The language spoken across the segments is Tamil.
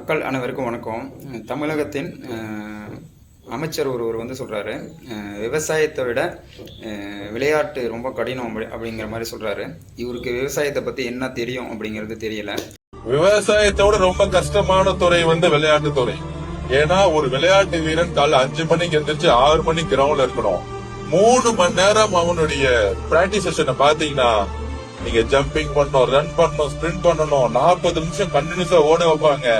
மக்கள் அனைவருக்கும் வணக்கம். தமிழகத்தின் அமைச்சர் ஒருவர் வந்து சொல்கிறாரு, விவசாயத்தை விட விளையாட்டு ரொம்ப கடினம் அப்படிங்கிற மாதிரி சொல்கிறாரு. இவருக்கு விவசாயத்தை பற்றி என்ன தெரியும் அப்படிங்கிறது தெரியல. விவசாயத்தோட ரொம்ப கஷ்டமான துறை வந்து விளையாட்டு துறை. ஏன்னா ஒரு விளையாட்டு வீரன் காலை 5 மணிக்கு எந்திரிச்சு 6 மணிக்கு கிரவுண்ட்ல இருக்கணும். 3 மணி நேரம் அவனுடைய பிராக்டிஸ் செஷனை பாத்தீங்கன்னா, நீங்க ஜம்பிங் பண்ணணும், ரன் பண்ணணும், ஸ்பிரிண்ட் பண்ணணும், 40 நிமிஷம் கண்டினியூஸா ஓட வைப்பாங்க.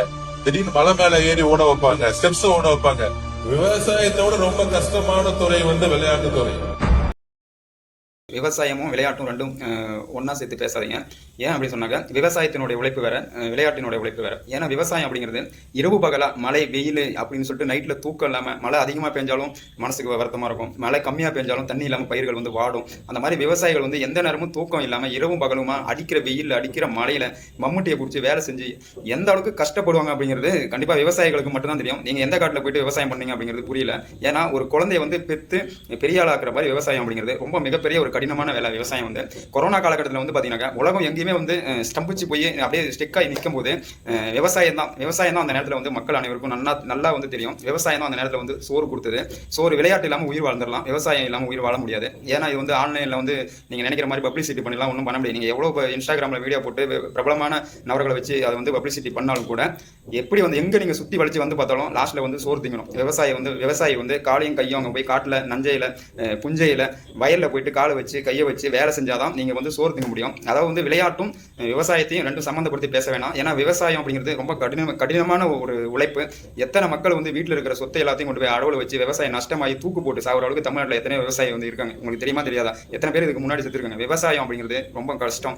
திடீர்னு மலை மேல ஏறி ஓட வைப்பாங்க, ஸ்டெப்ஸ் ஓட வைப்பாங்க. விவசாயத்தோட ரொம்ப கஷ்டமான துறை வந்து விளையாட்டு துறை. விவசாயமும் விளையாட்டும் ரெண்டும் ஒன்றா சேர்த்து பேசாதீங்க. ஏன் அப்படி சொன்னாங்க, விவசாயத்தினுடைய உழைப்பு வேற, விளையாட்டினுடைய உழைப்பு வேற. ஏன்னா விவசாயம் அப்படிங்கிறது இரவு பகலா மழை வெயில் அப்படின்னு சொல்லிட்டு நைட்டில் தூக்கம் இல்லாமல், மழை அதிகமாக பெஞ்சாலும் மனசுக்கு வருத்தமாக இருக்கும், மழை கம்மியாக பெஞ்சாலும் தண்ணி இல்லாமல் பயிர்கள் வந்து வாடும். அந்த மாதிரி விவசாயிகள் வந்து எந்த நேரமும் தூக்கம் இல்லாமல் இரவும் பகலுமா அடிக்கிற வெயில் அடிக்கிற மழையில் மம்முட்டியை பிடிச்சி வேலை செஞ்சு எந்த அளவுக்கு கஷ்டப்படுவாங்க அப்படிங்கிறது கண்டிப்பாக விவசாயிகளுக்கு மட்டும்தான் தெரியும். நீங்கள் எந்த காட்டில் போயிட்டு விவசாயம் பண்ணீங்க அப்படிங்கிறது புரியல. ஏன்னா ஒரு குழந்தைய வந்து பெற்று பெரிய ஆளாக்குற மாதிரி விவசாயம் அப்படிங்கிறது ரொம்ப மிகப்பெரிய ஒரு கடினமான வேலை. விவசாயம் வந்து கொரோனா காலகட்டத்தில் வந்து பார்த்தீங்கன்னா உலகம் எங்கேயுமே வந்து ஸ்டம்பிச்சு போய் அப்படியே ஸ்டெக்காகி நிற்கும் போது விவசாயம் தான் அந்த நேரத்தில் வந்து மக்கள் அனைவருக்கும் நல்லா வந்து தெரியும். விவசாயம் தான் அந்த நேரத்தில் வந்து சோறு கொடுத்தது. சோறு விளையாட்டு இல்லாமல் உயிர் வாழ்ந்துடலாம், விவசாயம் இல்லாமல் உயிர் வாழ முடியாது. ஏன்னா இது வந்து ஆன்லைனில் வந்து நீங்கள் நினைக்கிற மாதிரி பப்ளிசிட்டி பண்ணலாம் ஒன்றும் பண்ண முடியாது. நீங்கள் எவ்வளோ இன்ஸ்டாகிராமில் வீடியோ போட்டு பிரபலமான நபர்களை வச்சு அதை வந்து பப்ளிசிட்டி பண்ணாலும் கூட எப்படி வந்து எங்கே நீங்கள் சுற்றி வலிச்சு வந்து பார்த்தாலும் லாஸ்ட்டில் வந்து சோறு திங்கணும். விவசாயி வந்து காலையும் கையும் அங்கே போய் காட்டில் நஞ்சையில் புஞ்சையில் வயலில் போயிட்டு காலை வச்சு கையை வச்சு வேலை செஞ்சாதான் நீங்கள் வந்து சோறு திங்க முடியும். அதாவது வந்து விளையாட்டும் விவசாயத்தையும் ரெண்டும் சம்மந்தப்படுத்தி பேச வேணாம். ஏன்னா விவசாயம் அப்படிங்கிறது ரொம்ப கடினமான ஒரு உழைப்பு. எத்தனை மக்கள் வந்து வீட்டில் இருக்கிற சொத்தை எல்லாத்தையும் கொண்டு போய் அடவுல வச்சு விவசாயம் நஷ்டமாகி தூக்கு போட்டு சாகிற அளவுக்கு தமிழ்நாட்டில் எத்தனை விவசாயி வந்து இருக்காங்க. உங்களுக்கு தெரியுமா தெரியாதா? எத்தனை பேர் இதுக்கு முன்னாடி செத்துருக்காங்க. விவசாயம் அப்படிங்கிறது ரொம்ப கஷ்டம்.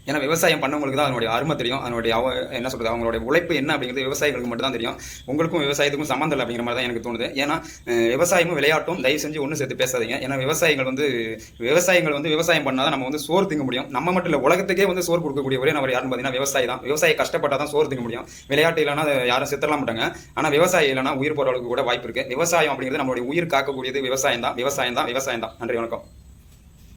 ஏன்னா விவசாயம் பண்ணவங்களுக்கு தான் அதனுடைய அருமை தெரியும். அதனுடைய என்ன சொல்கிறது, அவங்களுடைய உழைப்பு என்ன அப்படிங்கிறது விவசாயிகளுக்கு மட்டும் தான் தெரியும். உங்களுக்கும் விவசாயத்துக்கும் சம்மந்தம் இல்லை அப்படிங்கிற மாதிரி தான் எனக்கு தோணுது. ஏன்னா விவசாயமும் விளையாட்டும் தயவு செஞ்சு ஒன்று சேர்த்து பேசாதீங்க. ஏன்னா விவசாயிகள் வந்து விவசாயம் பண்ணால் தான் நம்ம வந்து சோறு திங்க முடியும். நம்ம மட்டும் இல்லை, உலகத்துக்கே வந்து சோறு கொடுக்கக்கூடிய ஒரே நபர் யாருன்னு பார்த்தீங்கன்னா விவசாயி தான். விவசாயி கஷ்டப்பட்டால் தான் சோறு திங்க முடியும். விளையாட்டு இல்லைன்னா யாரும் செத்தரலாம் மாட்டாங்க. ஆனால் விவசாயி இல்லைன்னா உயிர் போகிற அளவுக்கு கூட வாய்ப்பு இருக்குது. விவசாயம் அப்படிங்கிறது நம்மளுடைய உயிர் காக்கக்கூடியது விவசாயம் தான். நன்றி, வணக்கம்.